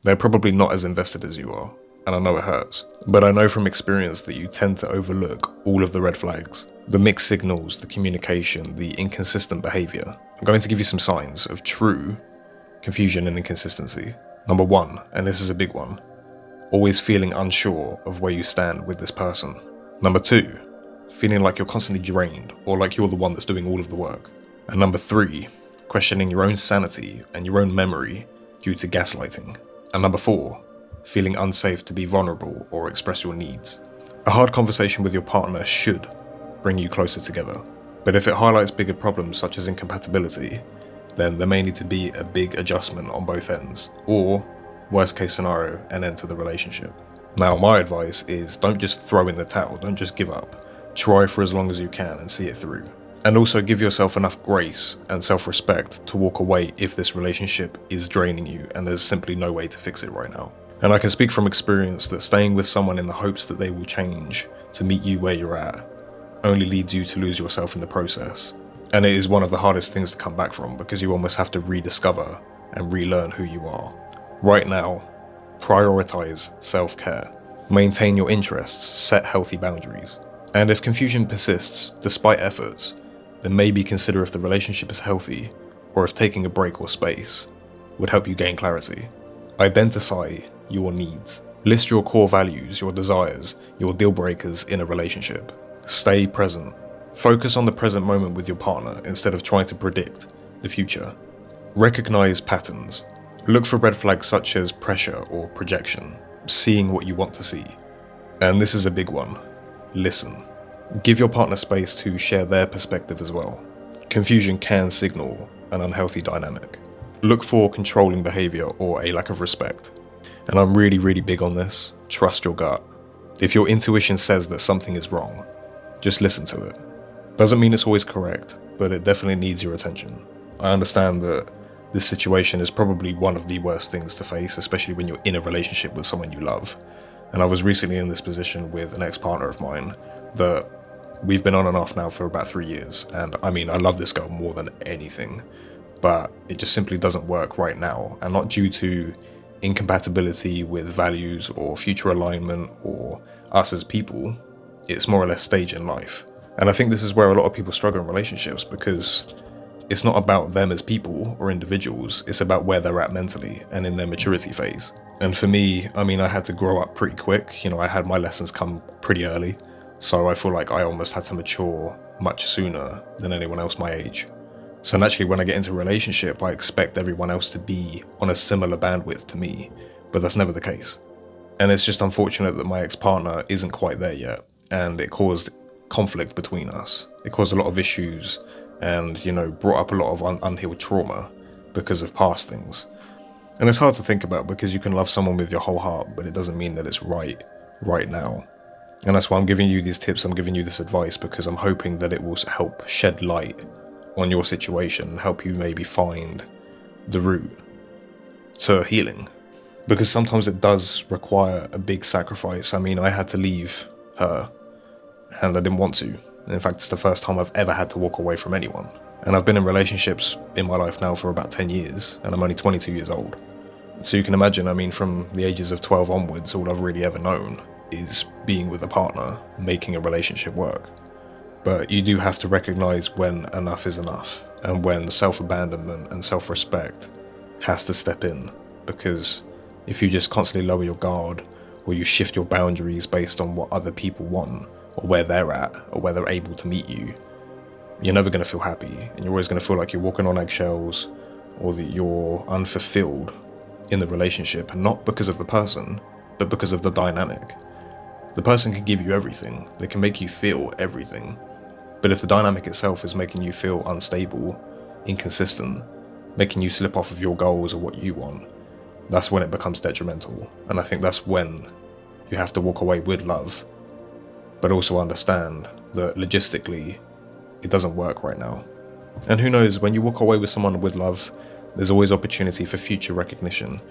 They're probably not as invested as you are, and I know it hurts. But I know from experience that you tend to overlook all of the red flags, the mixed signals, the communication, the inconsistent behavior. I'm going to give you some signs of true confusion and inconsistency. Number one, and this is a big one, always feeling unsure of where you stand with this person. Number two, feeling like you're constantly drained or like you're the one that's doing all of the work. And number three, questioning your own sanity and your own memory due to gaslighting. And number four, feeling unsafe to be vulnerable or express your needs. A hard conversation with your partner should bring you closer together. But if it highlights bigger problems such as incompatibility, then there may need to be a big adjustment on both ends, or worst case scenario, an end to the relationship. Now, my advice is don't just throw in the towel, don't just give up. Try for as long as you can and see it through. And also give yourself enough grace and self-respect to walk away if this relationship is draining you and there's simply no way to fix it right now. And I can speak from experience that staying with someone in the hopes that they will change to meet you where you're at only leads you to lose yourself in the process. And it is one of the hardest things to come back from because you almost have to rediscover and relearn who you are. Right now, prioritize self-care. Maintain your interests, set healthy boundaries. And if confusion persists despite efforts, then maybe consider if the relationship is healthy or if taking a break or space would help you gain clarity. Identify your needs. List your core values, your desires, your deal breakers in a relationship. Stay present. Focus on the present moment with your partner instead of trying to predict the future. Recognize patterns. Look for red flags such as pressure or projection, seeing what you want to see. And this is a big one. Listen. Give your partner space to share their perspective as well. Confusion can signal an unhealthy dynamic. Look for controlling behavior or a lack of respect. And I'm really, really big on this. Trust your gut. If your intuition says that something is wrong, just listen to it. Doesn't mean it's always correct, but it definitely needs your attention. I understand that this situation is probably one of the worst things to face, especially when you're in a relationship with someone you love. And I was recently in this position with an ex-partner of mine that we've been on and off now for about 3 years. And I mean, I love this girl more than anything, but it just simply doesn't work right now. And not due to incompatibility with values or future alignment or us as people. It's more or less stage in life. And I think this is where a lot of people struggle in relationships because it's not about them as people or individuals, it's about where they're at mentally and in their maturity phase. And for me, I mean, I had to grow up pretty quick. You know, I had my lessons come pretty early. So I feel like I almost had to mature much sooner than anyone else my age. So naturally, when I get into a relationship, I expect everyone else to be on a similar bandwidth to me, but that's never the case. And it's just unfortunate that my ex-partner isn't quite there yet. And it caused conflict between us. It caused a lot of issues and, you know, brought up a lot of unhealed trauma because of past things. And it's hard to think about because you can love someone with your whole heart, but it doesn't mean that it's right now. And that's why I'm giving you these tips, I'm giving you this advice, because I'm hoping that it will help shed light on your situation and help you maybe find the route to healing. Because sometimes it does require a big sacrifice. I mean, I had to leave her and I didn't want to. In fact, it's the first time I've ever had to walk away from anyone. And I've been in relationships in my life now for about 10 years and I'm only 22 years old. So you can imagine, I mean, from the ages of 12 onwards, all I've really ever known is being with a partner, making a relationship work. But you do have to recognize when enough is enough and when self-abandonment and self-respect has to step in. Because if you just constantly lower your guard or you shift your boundaries based on what other people want or where they're at or where they're able to meet you, you're never going to feel happy and you're always going to feel like you're walking on eggshells or that you're unfulfilled in the relationship, and not because of the person, but because of the dynamic. The person can give you everything, they can make you feel everything, but if the dynamic itself is making you feel unstable, inconsistent, making you slip off of your goals or what you want, that's when it becomes detrimental. And I think that's when you have to walk away with love, but also understand that logistically, it doesn't work right now. And who knows, when you walk away with someone with love, there's always opportunity for future recognition,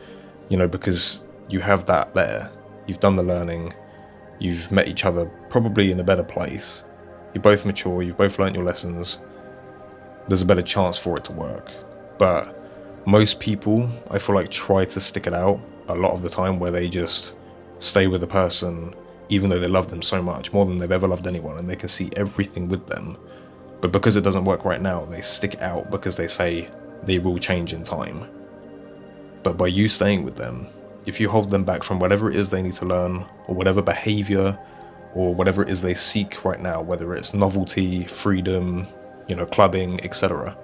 you know, because you have that there. You've done the learning, you've met each other probably in a better place. You're both mature, you've both learnt your lessons. There's a better chance for it to work. But most people, I feel like, try to stick it out a lot of the time, where they just stay with a person even though they love them so much, more than they've ever loved anyone, and they can see everything with them. But because it doesn't work right now, they stick it out because they say they will change in time. But by you staying with them, if you hold them back from whatever it is they need to learn, or whatever behavior, or whatever it is they seek right now, whether it's novelty, freedom, clubbing, etc.,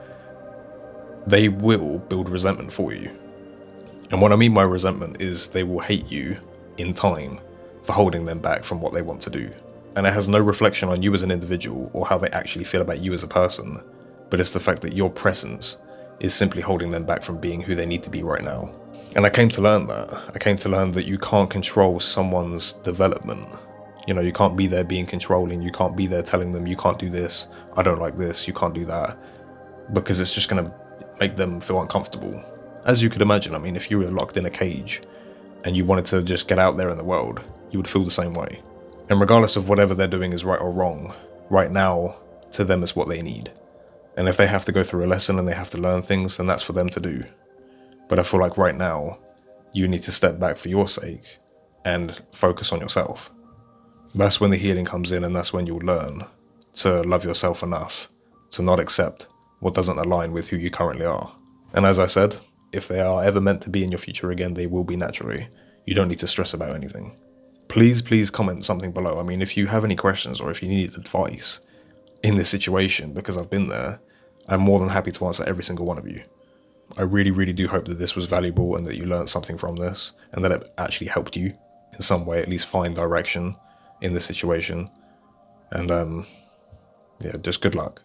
they will build resentment for you. And what I mean by resentment is they will hate you in time for holding them back from what they want to do. And it has no reflection on you as an individual or how they actually feel about you as a person, but it's the fact that your presence is simply holding them back from being who they need to be right now. And I came to learn that. I came to learn that you can't control someone's development. You can't be there being controlling. You can't be there telling them you can't do this, I don't like this, you can't do that, because it's just going to make them feel uncomfortable. As you could imagine, I mean, if you were locked in a cage and you wanted to just get out there in the world, you would feel the same way. And regardless of whatever they're doing is right or wrong, right now, to them is what they need. And if they have to go through a lesson and they have to learn things, then that's for them to do. But I feel like right now, you need to step back for your sake and focus on yourself. That's when the healing comes in, and that's when you'll learn to love yourself enough to not accept what doesn't align with who you currently are. And as I said, if they are ever meant to be in your future again, they will be naturally. You don't need to stress about anything. Please comment something below. I mean, if you have any questions or if you need advice in this situation, because I've been there, I'm more than happy to answer every single one of you. I really do hope that this was valuable and that you learned something from this and that it actually helped you in some way, at least find direction in this situation. And yeah, just good luck.